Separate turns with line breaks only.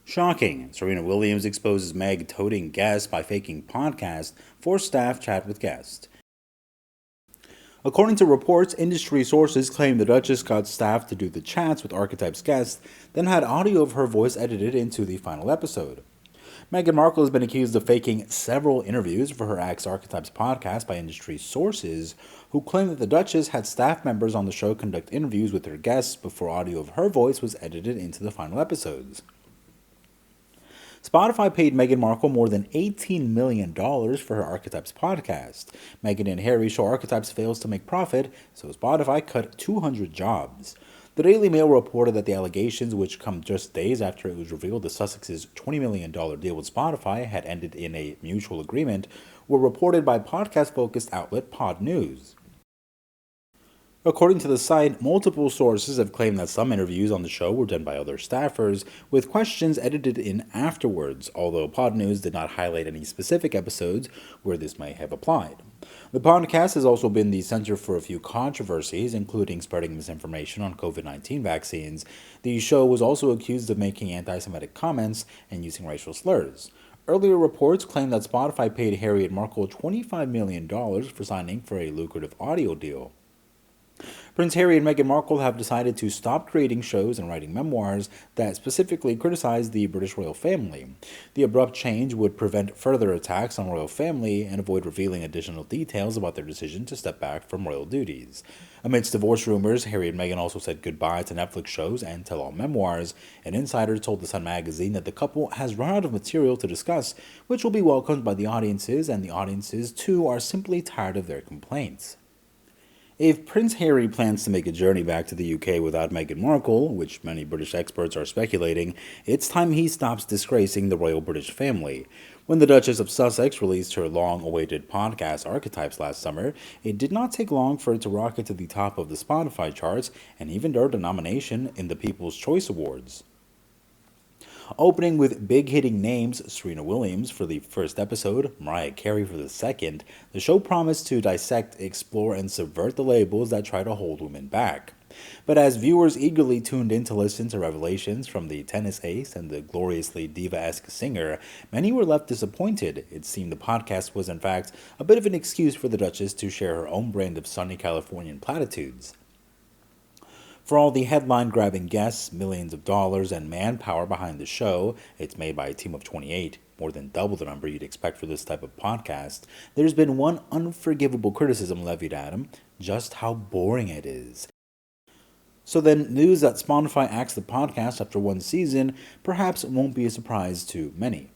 Shocking. Serena Williams exposes Meg toting guests by faking podcast for staff chat with guest. According to reports, industry sources claim the Duchess got staff to do the chats with Archetype's guests, then had audio of her voice edited into the final episode. Meghan Markle has been accused of faking several interviews for her ex Archetypes podcast by industry sources, who claim that the Duchess had staff members on the show conduct interviews with her guests before audio of her voice was edited into the final episodes. Spotify paid Meghan Markle more than $18 million for her Archetypes podcast. Meghan and Harry show Archetypes fails to make profit, so Spotify cut 200 jobs. The Daily Mail reported that the allegations, which come just days after it was revealed that Sussex's $20 million deal with Spotify had ended in a mutual agreement, were reported by podcast-focused outlet Pod News. According to the site, multiple sources have claimed that some interviews on the show were done by other staffers, with questions edited in afterwards, although Pod News did not highlight any specific episodes where this may have applied. The podcast has also been the center for a few controversies, including spreading misinformation on COVID-19 vaccines. The show was also accused of making anti-Semitic comments and using racial slurs. Earlier reports claimed that Spotify paid Harry and Markle $25 million for signing for a lucrative audio deal. Prince Harry and Meghan Markle have decided to stop creating shows and writing memoirs that specifically criticize the British royal family. The abrupt change would prevent further attacks on the royal family and avoid revealing additional details about their decision to step back from royal duties. Amidst divorce rumors, Harry and Meghan also said goodbye to Netflix shows and tell-all memoirs. An insider told The Sun magazine that the couple has run out of material to discuss, which will be welcomed by the audiences, and the audiences, too, are simply tired of their complaints. If Prince Harry plans to make a journey back to the UK without Meghan Markle, which many British experts are speculating, it's time he stops disgracing the royal British family. When the Duchess of Sussex released her long-awaited podcast Archetypes last summer, it did not take long for it to rocket to the top of the Spotify charts and even earned a nomination in the People's Choice Awards. Opening with big-hitting names Serena Williams for the first episode, Mariah Carey for the second, the show promised to dissect, explore, and subvert the labels that try to hold women back. But as viewers eagerly tuned in to listen to revelations from the tennis ace and the gloriously diva-esque singer, many were left disappointed. It seemed the podcast was in fact a bit of an excuse for the Duchess to share her own brand of sunny Californian platitudes. For all the headline-grabbing guests, millions of dollars, and manpower behind the show, it's made by a team of 28, more than double the number you'd expect for this type of podcast, there's been one unforgivable criticism levied at him: just how boring it is. So then, news that Spotify axed the podcast after one season perhaps won't be a surprise to many.